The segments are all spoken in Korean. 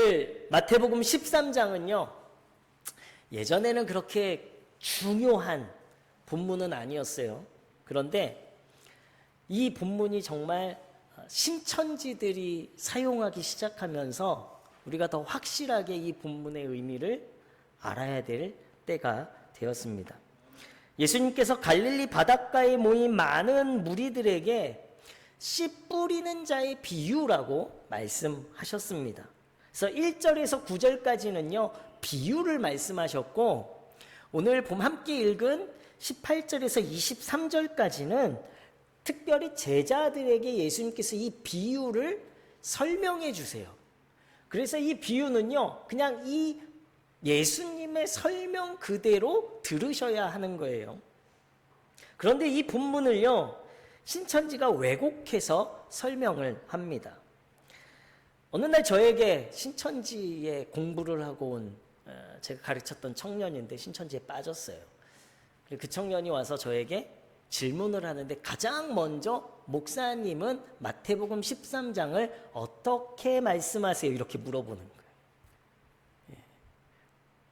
오늘 마태복음 13장은요, 예전에는 그렇게 중요한 본문은 아니었어요. 그런데 이 본문이 정말 신천지들이 사용하기 시작하면서 우리가 더 확실하게 이 본문의 의미를 알아야 될 때가 되었습니다. 예수님께서 갈릴리 바닷가에 모인 많은 무리들에게 씨 뿌리는 자의 비유라고 말씀하셨습니다. 그래서 1절에서 9절까지는요, 비유를 말씀하셨고, 오늘 함께 읽은 18절에서 23절까지는 특별히 제자들에게 예수님께서 이 비유를 설명해 주세요. 그래서 이 비유는요, 그냥 이 예수님의 설명 그대로 들으셔야 하는 거예요. 그런데 이 본문을요, 신천지가 왜곡해서 설명을 합니다. 어느 날 저에게 신천지에 공부를 하고 온 제가 가르쳤던 청년인데 신천지에 빠졌어요. 그 청년이 와서 저에게 질문을 하는데, 가장 먼저 목사님은 마태복음 13장을 어떻게 말씀하세요? 이렇게 물어보는 거예요.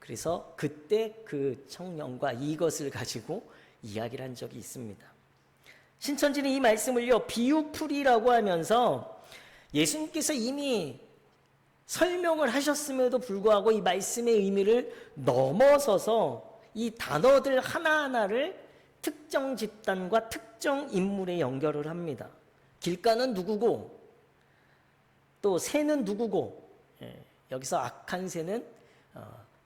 그래서 그때 그 청년과 이것을 가지고 이야기를 한 적이 있습니다. 신천지는 이 말씀을요, 비유풀이라고 하면서 예수님께서 이미 설명을 하셨음에도 불구하고 이 말씀의 의미를 넘어서서 이 단어들 하나하나를 특정 집단과 특정 인물에 연결을 합니다. 길가는 누구고, 또 새는 누구고, 여기서 악한 새는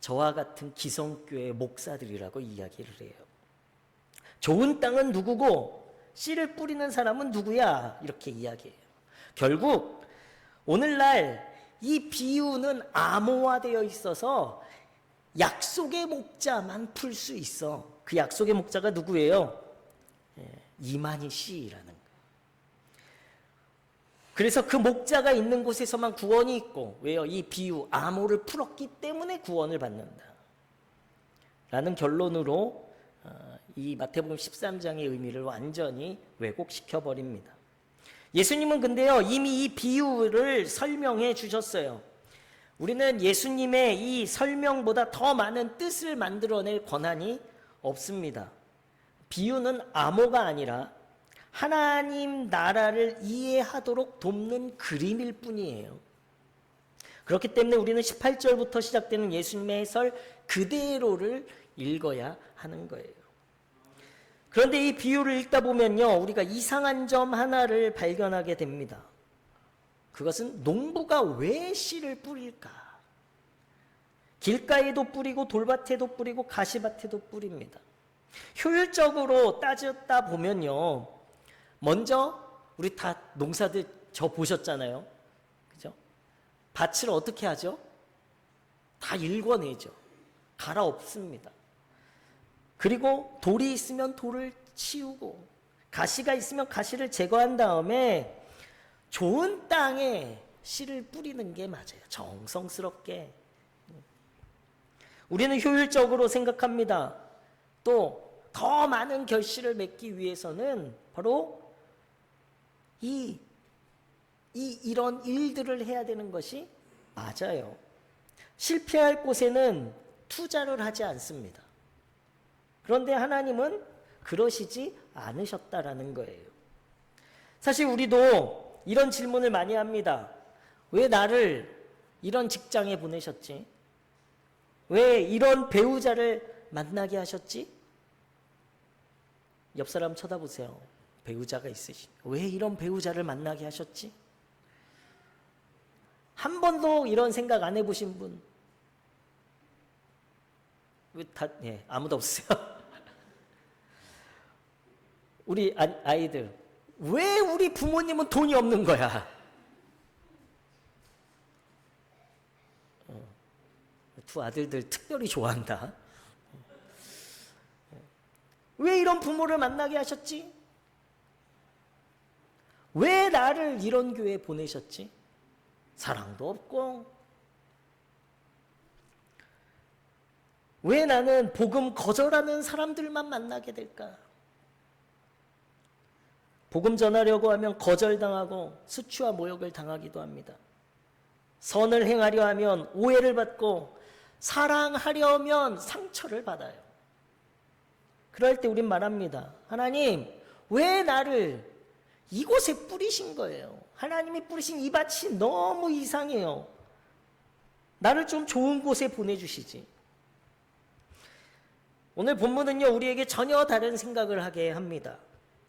저와 같은 기성교회 목사들이라고 이야기를 해요. 좋은 땅은 누구고 씨를 뿌리는 사람은 누구야, 이렇게 이야기해요. 결국 오늘날 이 비유는 암호화되어 있어서 약속의 목자만 풀 수 있어. 그 약속의 목자가 누구예요? 이만희 씨라는 거예요. 그래서 그 목자가 있는 곳에서만 구원이 있고, 왜요? 이 비유, 암호를 풀었기 때문에 구원을 받는다 라는 결론으로 이 마태복음 13장의 의미를 완전히 왜곡시켜버립니다. 예수님은 근데요, 이미 이 비유를 설명해 주셨어요. 우리는 예수님의 이 설명보다 더 많은 뜻을 만들어낼 권한이 없습니다. 비유는 암호가 아니라 하나님 나라를 이해하도록 돕는 그림일 뿐이에요. 그렇기 때문에 우리는 18절부터 시작되는 예수님의 해설 그대로를 읽어야 하는 거예요. 그런데 이 비유를 읽다 보면요, 우리가 이상한 점 하나를 발견하게 됩니다. 그것은 농부가 왜 씨를 뿌릴까? 길가에도 뿌리고 돌밭에도 뿌리고 가시밭에도 뿌립니다. 효율적으로 따졌다 보면요, 먼저 우리 다 농사들 저 보셨잖아요. 그죠? 밭을 어떻게 하죠? 다 일궈내죠. 갈아엎습니다. 그리고 돌이 있으면 돌을 치우고, 가시가 있으면 가시를 제거한 다음에 좋은 땅에 씨를 뿌리는 게 맞아요. 정성스럽게. 우리는 효율적으로 생각합니다. 또 더 많은 결실을 맺기 위해서는 바로 이런 일들을 해야 되는 것이 맞아요. 실패할 곳에는 투자를 하지 않습니다. 그런데 하나님은 그러시지 않으셨다라는 거예요. 사실 우리도 이런 질문을 많이 합니다. 왜 나를 이런 직장에 보내셨지? 왜 이런 배우자를 만나게 하셨지? 옆 사람 쳐다보세요. 배우자가 있으시죠. 왜 이런 배우자를 만나게 하셨지? 한 번도 이런 생각 안 해보신 분? 왜 아무도 없어요. 우리 아이들, 왜 우리 부모님은 돈이 없는 거야? 두 아들들 특별히 좋아한다. 왜 이런 부모를 만나게 하셨지? 왜 나를 이런 교회에 보내셨지? 사랑도 없고, 왜 나는 복음 거절하는 사람들만 만나게 될까? 복음 전하려고 하면 거절당하고 수치와 모욕을 당하기도 합니다. 선을 행하려 하면 오해를 받고 사랑하려면 상처를 받아요. 그럴 때 우린 말합니다. 하나님, 왜 나를 이곳에 뿌리신 거예요? 하나님이 뿌리신 이 밭이 너무 이상해요. 나를 좀 좋은 곳에 보내주시지. 오늘 본문은요, 우리에게 전혀 다른 생각을 하게 합니다.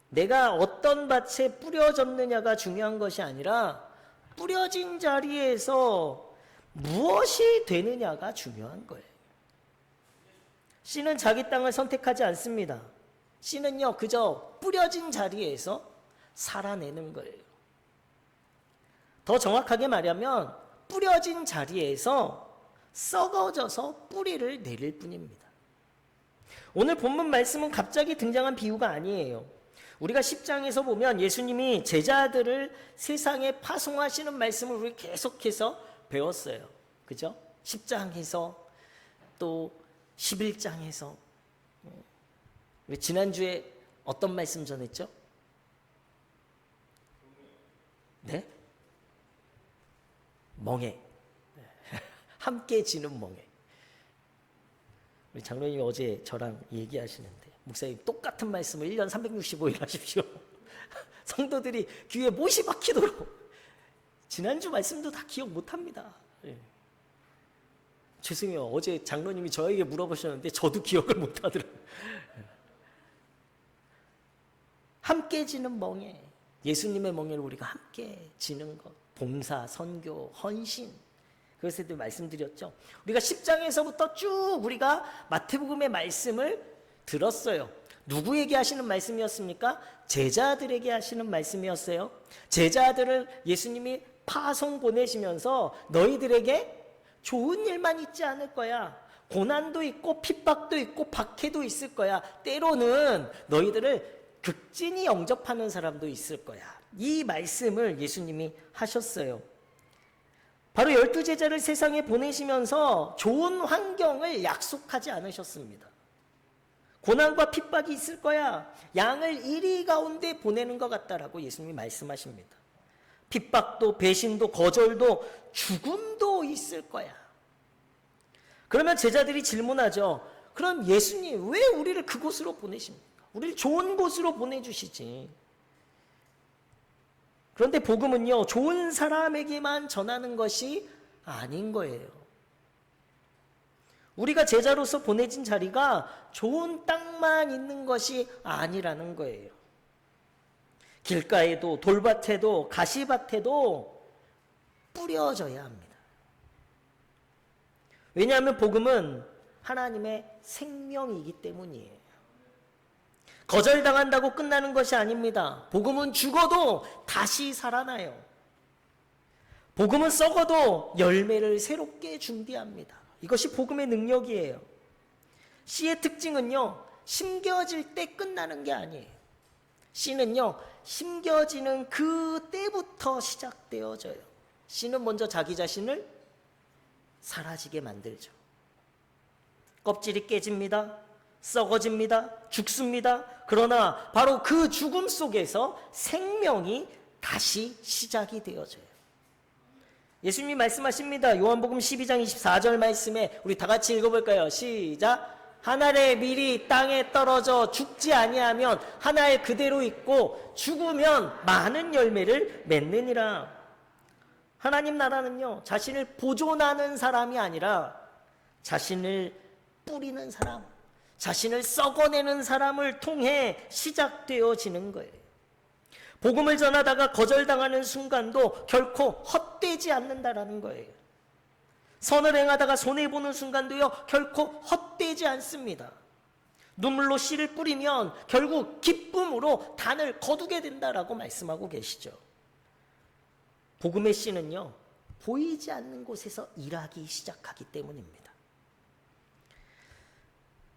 내가 어떤 밭에 뿌려졌느냐가 중요한 것이 아니라 뿌려진 자리에서 무엇이 되느냐가 중요한 거예요. 씨는 자기 땅을 선택하지 않습니다. 씨는요, 그저 뿌려진 자리에서 살아내는 거예요. 더 정확하게 말하면 뿌려진 자리에서 썩어져서 뿌리를 내릴 뿐입니다. 오늘 본문 말씀은 갑자기 등장한 비유가 아니에요. 우리가 10장에서 보면 예수님이 제자들을 세상에 파송하시는 말씀을 우리 계속해서 배웠어요. 그죠? 10장에서 또 11장에서. 우리 지난주에 어떤 말씀 전했죠? 네? 멍에. 함께 지는 멍에. 우리 장로님이 어제 저랑 얘기하시는데, 목사님 똑같은 말씀을 1년 365일 하십시오. 성도들이 귀에 못이 박히도록. 지난주 말씀도 다 기억 못합니다. 예. 죄송해요. 어제 장로님이 저에게 물어보셨는데 저도 기억을 못하더라고요. 함께 지는 멍에. 예수님의 멍에를 우리가 함께 지는 것. 봉사, 선교, 헌신. 그것에도 말씀드렸죠. 우리가 10장에서부터 쭉 우리가 마태복음의 말씀을 들었어요. 누구에게 하시는 말씀이었습니까? 제자들에게 하시는 말씀이었어요. 제자들을 예수님이 파송 보내시면서 너희들에게 좋은 일만 있지 않을 거야. 고난도 있고 핍박도 있고 박해도 있을 거야. 때로는 너희들을 극진히 영접하는 사람도 있을 거야. 이 말씀을 예수님이 하셨어요. 바로 12제자를 세상에 보내시면서 좋은 환경을 약속하지 않으셨습니다. 고난과 핍박이 있을 거야. 양을 이리 가운데 보내는 것 같다라고 예수님이 말씀하십니다. 핍박도 배신도 거절도 죽음도 있을 거야. 그러면 제자들이 질문하죠. 그럼 예수님 왜 우리를 그곳으로 보내십니까? 우리를 좋은 곳으로 보내주시지. 그런데 복음은요, 좋은 사람에게만 전하는 것이 아닌 거예요. 우리가 제자로서 보내진 자리가 좋은 땅만 있는 것이 아니라는 거예요. 길가에도 돌밭에도 가시밭에도 뿌려져야 합니다. 왜냐하면 복음은 하나님의 생명이기 때문이에요. 거절당한다고 끝나는 것이 아닙니다. 복음은 죽어도 다시 살아나요. 복음은 썩어도 열매를 새롭게 준비합니다. 이것이 복음의 능력이에요. 씨의 특징은요, 심겨질 때 끝나는 게 아니에요. 씨는요, 심겨지는 그 때부터 시작되어져요. 씨는 먼저 자기 자신을 사라지게 만들죠. 껍질이 깨집니다. 썩어집니다. 죽습니다. 그러나 바로 그 죽음 속에서 생명이 다시 시작이 되어져요. 예수님이 말씀하십니다. 요한복음 12장 24절 말씀에 우리 다 같이 읽어볼까요? 시작. 하늘의 밀이 땅에 떨어져 죽지 아니하면 하나에 그대로 있고 죽으면 많은 열매를 맺느니라. 하나님 나라는요, 자신을 보존하는 사람이 아니라 자신을 뿌리는 사람, 자신을 썩어내는 사람을 통해 시작되어지는 거예요. 복음을 전하다가 거절당하는 순간도 결코 헛되지 않는다라는 거예요. 선을 행하다가 손해보는 순간도요, 결코 헛되지 않습니다. 눈물로 씨를 뿌리면 결국 기쁨으로 단을 거두게 된다라고 말씀하고 계시죠. 복음의 씨는요, 보이지 않는 곳에서 일하기 시작하기 때문입니다.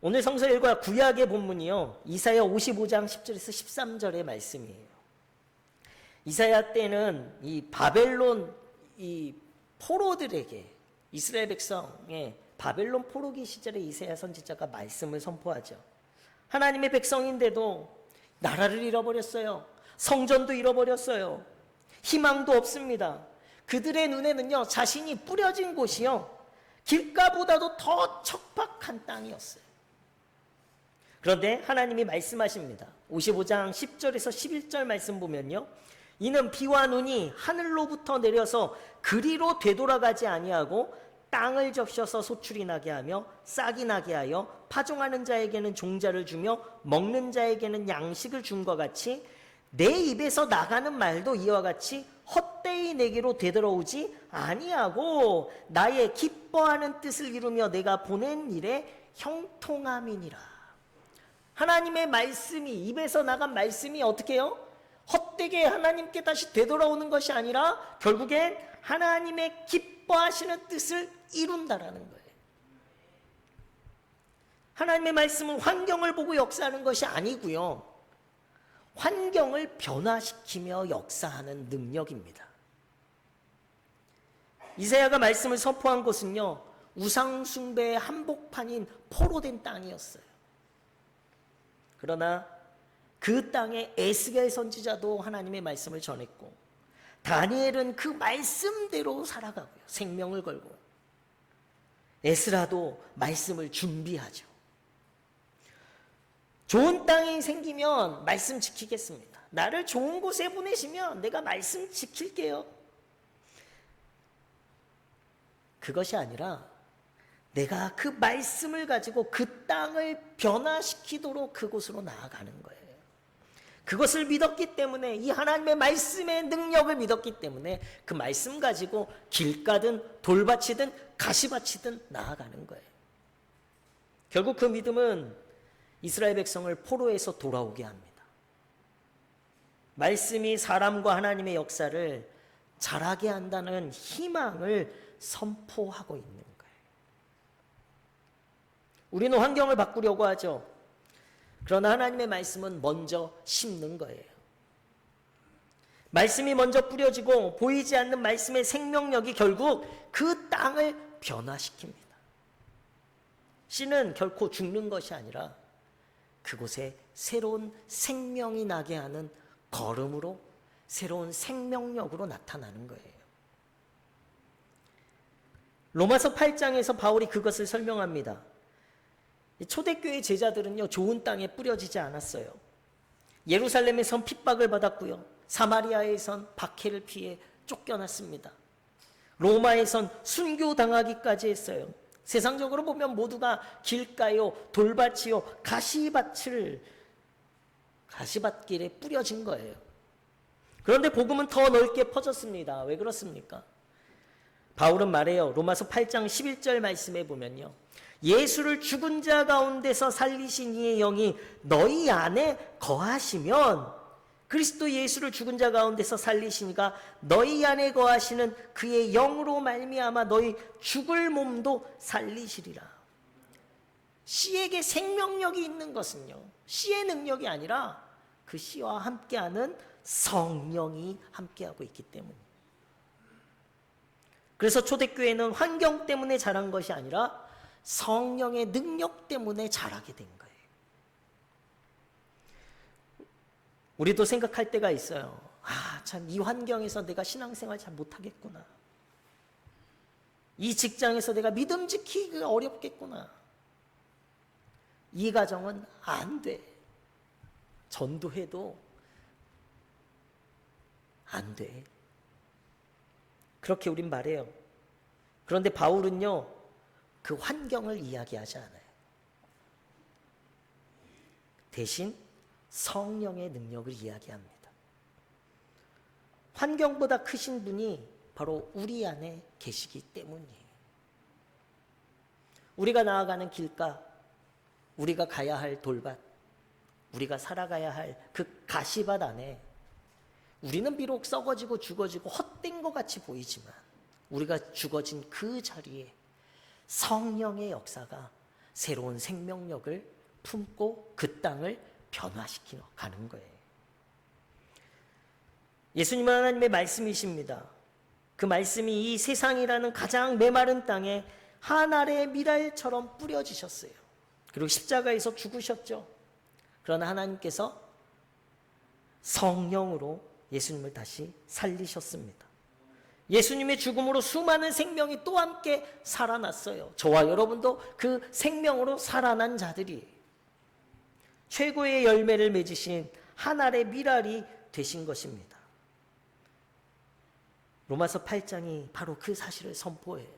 오늘 성서 일과 구약의 본문이요, 이사야 55장 10절에서 13절의 말씀이에요. 이사야 때는 이 바벨론 이 포로들에게, 이스라엘 백성의 바벨론 포로기 시절에 이사야 선지자가 말씀을 선포하죠. 하나님의 백성인데도 나라를 잃어버렸어요. 성전도 잃어버렸어요. 희망도 없습니다. 그들의 눈에는요, 자신이 뿌려진 곳이요, 길가보다도 더 척박한 땅이었어요. 그런데 하나님이 말씀하십니다. 55장 10절에서 11절 말씀 보면요, 이는 비와 눈이 하늘로부터 내려서 그리로 되돌아가지 아니하고 땅을 적셔서 소출이 나게 하며 싹이 나게 하여 파종하는 자에게는 종자를 주며 먹는 자에게는 양식을 줌과 같이 내 입에서 나가는 말도 이와 같이 헛되이 내게로 되돌아오지 아니하고 나의 기뻐하는 뜻을 이루며 내가 보낸 일에 형통함이니라. 하나님의 말씀이, 입에서 나간 말씀이 어떻게 해요? 헛되게 하나님께 다시 되돌아오는 것이 아니라 결국엔 하나님의 기뻐하시는 뜻을 이룬다라는 거예요. 하나님의 말씀은 환경을 보고 역사하는 것이 아니고요, 환경을 변화시키며 역사하는 능력입니다. 이사야가 말씀을 선포한 곳은요, 우상숭배의 한복판인 포로된 땅이었어요. 그러나 그 땅에 에스겔 선지자도 하나님의 말씀을 전했고, 다니엘은 그 말씀대로 살아가고요, 생명을 걸고, 에스라도 말씀을 준비하죠. 좋은 땅이 생기면 말씀 지키겠습니다. 나를 좋은 곳에 보내시면 내가 말씀 지킬게요. 그것이 아니라 내가 그 말씀을 가지고 그 땅을 변화시키도록 그곳으로 나아가는 거예요. 그것을 믿었기 때문에, 이 하나님의 말씀의 능력을 믿었기 때문에 그 말씀 가지고 길가든 돌밭이든 가시밭이든 나아가는 거예요. 결국 그 믿음은 이스라엘 백성을 포로에서 돌아오게 합니다. 말씀이 사람과 하나님의 역사를 잘하게 한다는 희망을 선포하고 있는 거예요. 우리는 환경을 바꾸려고 하죠. 그러나 하나님의 말씀은 먼저 심는 거예요. 말씀이 먼저 뿌려지고 보이지 않는 말씀의 생명력이 결국 그 땅을 변화시킵니다. 씨는 결코 죽는 것이 아니라 그곳에 새로운 생명이 나게 하는 걸음으로, 새로운 생명력으로 나타나는 거예요. 로마서 8장에서 바울이 그것을 설명합니다. 초대교회 제자들은요, 좋은 땅에 뿌려지지 않았어요. 예루살렘에선 핍박을 받았고요, 사마리아에선 박해를 피해 쫓겨났습니다. 로마에선 순교당하기까지 했어요. 세상적으로 보면 모두가 길가요, 돌밭이요, 가시밭길에 뿌려진 거예요. 그런데 복음은 더 넓게 퍼졌습니다. 왜 그렇습니까? 바울은 말해요. 로마서 8장 11절 말씀에 보면요, 예수를 죽은 자 가운데서 살리신 이의 영이 너희 안에 거하시면, 그리스도 예수를 죽은 자 가운데서 살리신 이가 너희 안에 거하시는 그의 영으로 말미암아 너희 죽을 몸도 살리시리라. 씨에게 생명력이 있는 것은요, 씨의 능력이 아니라 그 씨와 함께하는 성령이 함께하고 있기 때문입니다. 그래서 초대교회는 환경 때문에 자란 것이 아니라 성령의 능력 때문에 자라게 된 거예요. 우리도 생각할 때가 있어요. 참, 이 환경에서 내가 신앙생활 잘 못하겠구나. 이 직장에서 내가 믿음 지키기가 어렵겠구나. 이 가정은 안 돼. 전도해도 안 돼. 그렇게 우린 말해요. 그런데 바울은요, 그 환경을 이야기하지 않아요. 대신 성령의 능력을 이야기합니다. 환경보다 크신 분이 바로 우리 안에 계시기 때문이에요. 우리가 나아가는 길가, 우리가 가야 할 돌밭, 우리가 살아가야 할 그 가시밭 안에 우리는 비록 썩어지고 죽어지고 헛된 것 같이 보이지만, 우리가 죽어진 그 자리에 성령의 역사가 새로운 생명력을 품고 그 땅을 변화시키러 가는 거예요. 예수님은 하나님의 말씀이십니다. 그 말씀이 이 세상이라는 가장 메마른 땅에 한 알의 밀알처럼 뿌려지셨어요. 그리고 십자가에서 죽으셨죠. 그러나 하나님께서 성령으로 예수님을 다시 살리셨습니다. 예수님의 죽음으로 수많은 생명이 또 함께 살아났어요. 저와 여러분도 그 생명으로 살아난 자들이 최고의 열매를 맺으신 한 알의 밀알이 되신 것입니다. 로마서 8장이 바로 그 사실을 선포해요.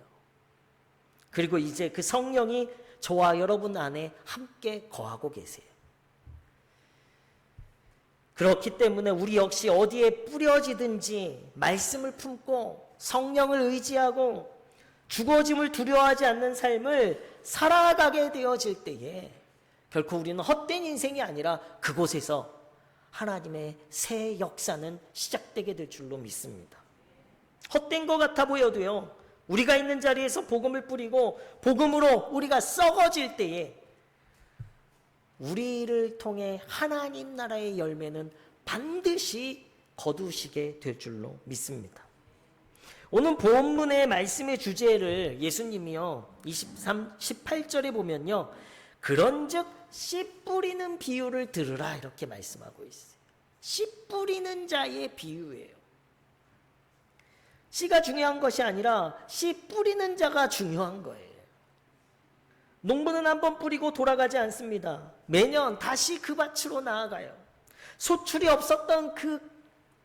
그리고 이제 그 성령이 저와 여러분 안에 함께 거하고 계세요. 그렇기 때문에 우리 역시 어디에 뿌려지든지 말씀을 품고 성령을 의지하고 죽어짐을 두려워하지 않는 삶을 살아가게 되어질 때에 결코 우리는 헛된 인생이 아니라 그곳에서 하나님의 새 역사는 시작되게 될 줄로 믿습니다. 헛된 것 같아 보여도요, 우리가 있는 자리에서 복음을 뿌리고 복음으로 우리가 썩어질 때에 우리를 통해 하나님 나라의 열매는 반드시 거두시게 될 줄로 믿습니다. 오늘 본문의 말씀의 주제를 예수님이요 18절에 보면요, 그런즉 씨 뿌리는 비유를 들으라 이렇게 말씀하고 있어요. 씨 뿌리는 자의 비유예요. 씨가 중요한 것이 아니라 씨 뿌리는 자가 중요한 거예요. 농부는 한번 뿌리고 돌아가지 않습니다. 매년 다시 그 밭으로 나아가요. 소출이 없었던 그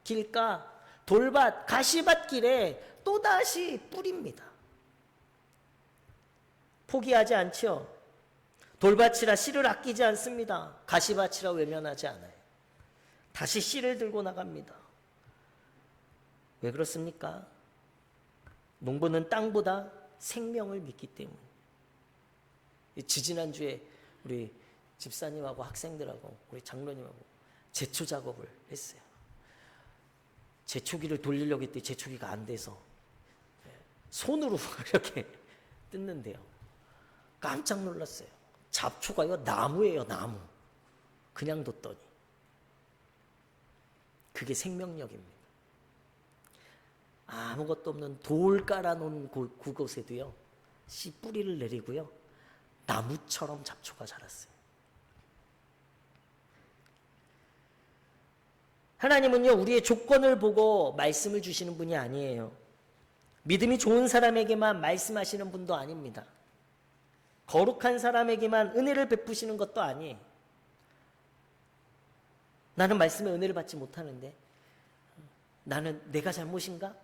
길가, 돌밭, 가시밭 길에 또다시 뿌립니다. 포기하지 않죠. 돌밭이라 씨를 아끼지 않습니다. 가시밭이라 외면하지 않아요. 다시 씨를 들고 나갑니다. 왜 그렇습니까? 농부는 땅보다 생명을 믿기 때문에. 지지난주에 우리 집사님하고 학생들하고 우리 장로님하고 제초 작업을 했어요. 제초기를 돌리려고 했더니 제초기가 안 돼서 손으로 이렇게 뜯는데요. 깜짝 놀랐어요. 잡초가요, 나무예요, 나무. 그냥 뒀더니. 그게 생명력입니다. 아무것도 없는 돌 깔아놓은 그곳에도요, 씨 뿌리를 내리고요, 나무처럼 잡초가 자랐어요. 하나님은요, 우리의 조건을 보고 말씀을 주시는 분이 아니에요. 믿음이 좋은 사람에게만 말씀하시는 분도 아닙니다. 거룩한 사람에게만 은혜를 베푸시는 것도 아니에요. 나는 말씀에 은혜를 받지 못하는데 나는 내가 잘못인가?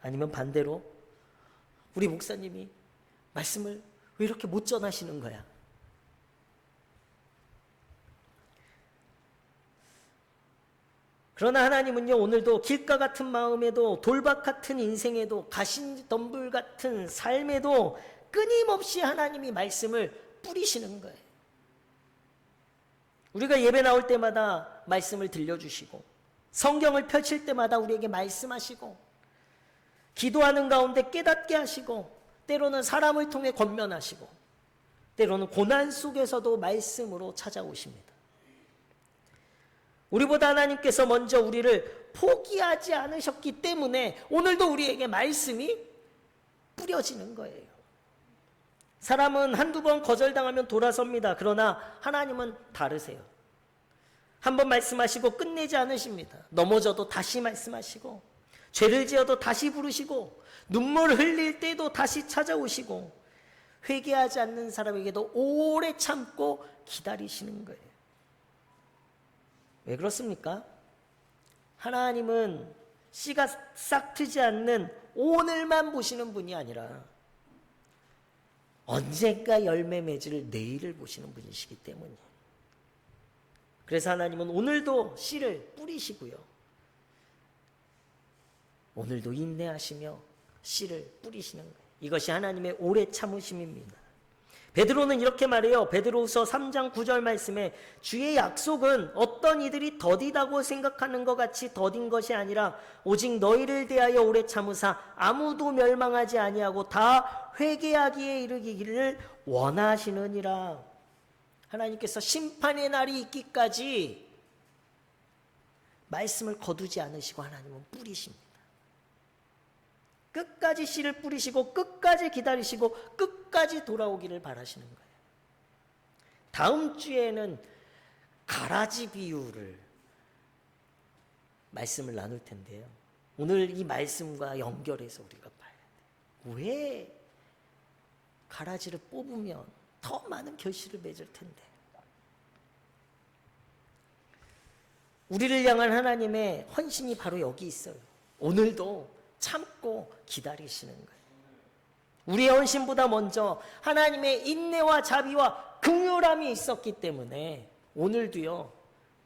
아니면 반대로 우리 목사님이 말씀을 왜 이렇게 못 전하시는 거야? 그러나 하나님은요, 오늘도 길가 같은 마음에도 돌밭 같은 인생에도 가시덤불 같은 삶에도 끊임없이 하나님이 말씀을 뿌리시는 거예요. 우리가 예배 나올 때마다 말씀을 들려주시고 성경을 펼칠 때마다 우리에게 말씀하시고 기도하는 가운데 깨닫게 하시고 때로는 사람을 통해 권면하시고 때로는 고난 속에서도 말씀으로 찾아오십니다. 우리보다 하나님께서 먼저 우리를 포기하지 않으셨기 때문에 오늘도 우리에게 말씀이 뿌려지는 거예요. 사람은 한두 번 거절당하면 돌아섭니다. 그러나 하나님은 다르세요. 한 번 말씀하시고 끝내지 않으십니다. 넘어져도 다시 말씀하시고 죄를 지어도 다시 부르시고 눈물 흘릴 때도 다시 찾아오시고 회개하지 않는 사람에게도 오래 참고 기다리시는 거예요. 왜 그렇습니까? 하나님은 씨가 싹 트지 않는 오늘만 보시는 분이 아니라 언젠가 열매 맺을 내일을 보시는 분이시기 때문이에요. 그래서 하나님은 오늘도 씨를 뿌리시고요, 오늘도 인내하시며 씨를 뿌리시는 거예요. 이것이 하나님의 오래 참으심입니다. 베드로는 이렇게 말해요. 베드로후서 3장 9절 말씀에 주의 약속은 어떤 이들이 더디다고 생각하는 것 같이 더딘 것이 아니라 오직 너희를 대하여 오래 참으사 아무도 멸망하지 아니하고 다 회개하기에 이르기를 원하시느니라. 하나님께서 심판의 날이 있기까지 말씀을 거두지 않으시고 하나님은 뿌리십니다. 끝까지 씨를 뿌리시고 끝까지 기다리시고 끝까지 돌아오기를 바라시는 거예요. 다음 주에는 가라지 비유를 말씀을 나눌 텐데요. 오늘 이 말씀과 연결해서 우리가 봐야 돼. 왜 가라지를 뽑으면 더 많은 결실을 맺을 텐데. 우리를 향한 하나님의 헌신이 바로 여기 있어요. 오늘도 참고 기다리시는 거예요. 우리의 헌신보다 먼저 하나님의 인내와 자비와 긍휼함이 있었기 때문에 오늘도요,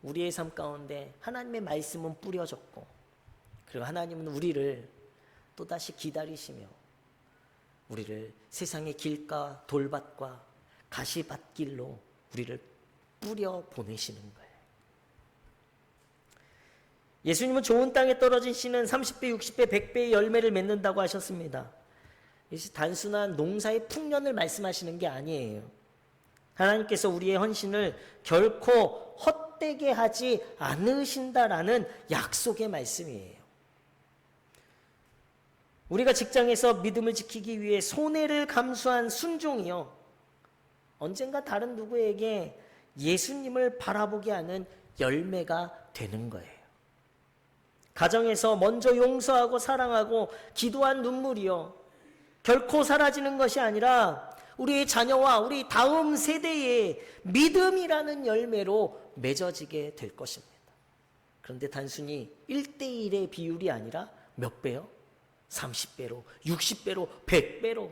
우리의 삶 가운데 하나님의 말씀은 뿌려졌고, 그리고 하나님은 우리를 또다시 기다리시며 우리를 세상의 길가 돌밭과 가시밭길로 우리를 뿌려 보내시는 거예요. 예수님은 좋은 땅에 떨어진 씨는 30배, 60배, 100배의 열매를 맺는다고 하셨습니다. 이것이 단순한 농사의 풍년을 말씀하시는 게 아니에요. 하나님께서 우리의 헌신을 결코 헛되게 하지 않으신다라는 약속의 말씀이에요. 우리가 직장에서 믿음을 지키기 위해 손해를 감수한 순종이요, 언젠가 다른 누구에게 예수님을 바라보게 하는 열매가 되는 거예요. 가정에서 먼저 용서하고 사랑하고 기도한 눈물이요, 결코 사라지는 것이 아니라 우리의 자녀와 우리 다음 세대의 믿음이라는 열매로 맺어지게 될 것입니다. 그런데 단순히 1대1의 비율이 아니라 몇 배요? 30배로, 60배로, 100배로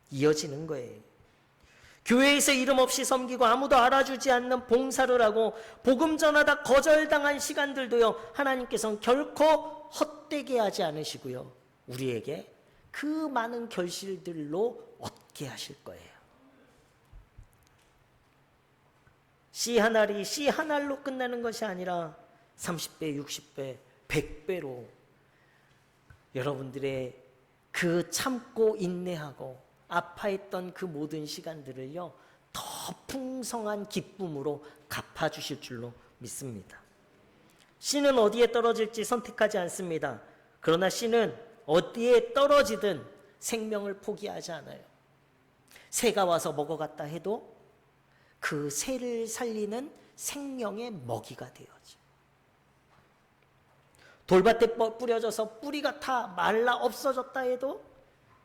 이어지는 거예요. 교회에서 이름 없이 섬기고 아무도 알아주지 않는 봉사를 하고 복음 전하다 거절당한 시간들도요, 하나님께서는 결코 헛되게 하지 않으시고요, 우리에게 그 많은 결실들로 얻게 하실 거예요. 씨 한 알이 씨 한 알로 끝나는 것이 아니라 30배, 60배, 100배로 여러분들의 그 참고 인내하고 아파했던 그 모든 시간들을요, 더 풍성한 기쁨으로 갚아주실 줄로 믿습니다. 씨는 어디에 떨어질지 선택하지 않습니다. 그러나 씨는 어디에 떨어지든 생명을 포기하지 않아요. 새가 와서 먹어갔다 해도 그 새를 살리는 생명의 먹이가 되어져. 돌밭에 뿌려져서 뿌리가 다 말라 없어졌다 해도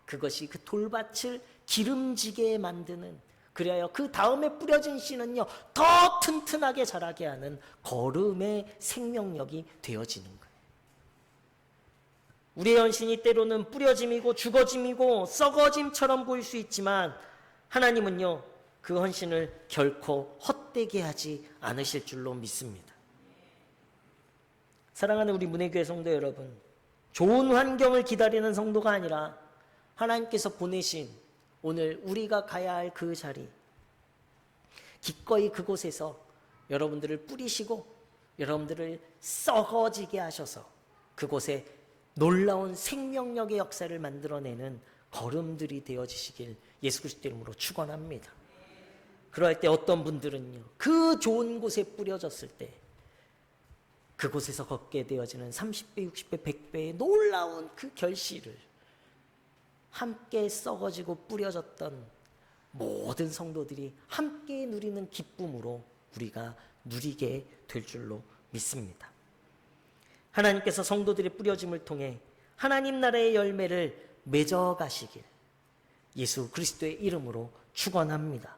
그것이 그 돌밭을 기름지게 만드는, 그래야 그 다음에 뿌려진 씨는요, 더 튼튼하게 자라게 하는 거름의 생명력이 되어지는 거예요. 우리의 헌신이 때로는 뿌려짐이고 죽어짐이고 썩어짐처럼 보일 수 있지만 하나님은요, 그 헌신을 결코 헛되게 하지 않으실 줄로 믿습니다. 사랑하는 우리 문혜교회 성도 여러분, 좋은 환경을 기다리는 성도가 아니라 하나님께서 보내신 오늘 우리가 가야 할 그 자리, 기꺼이 그곳에서 여러분들을 뿌리시고 여러분들을 썩어지게 하셔서 그곳에 놀라운 생명력의 역사를 만들어내는 걸음들이 되어지시길 예수 그리스도 이름으로 축원합니다. 그럴 때 어떤 분들은요, 그 좋은 곳에 뿌려졌을 때 그곳에서 걷게 되어지는 30배, 60배, 100배의 놀라운 그 결실을 함께 썩어지고 뿌려졌던 모든 성도들이 함께 누리는 기쁨으로 우리가 누리게 될 줄로 믿습니다. 하나님께서 성도들의 뿌려짐을 통해 하나님 나라의 열매를 맺어가시길 예수 그리스도의 이름으로 축원합니다.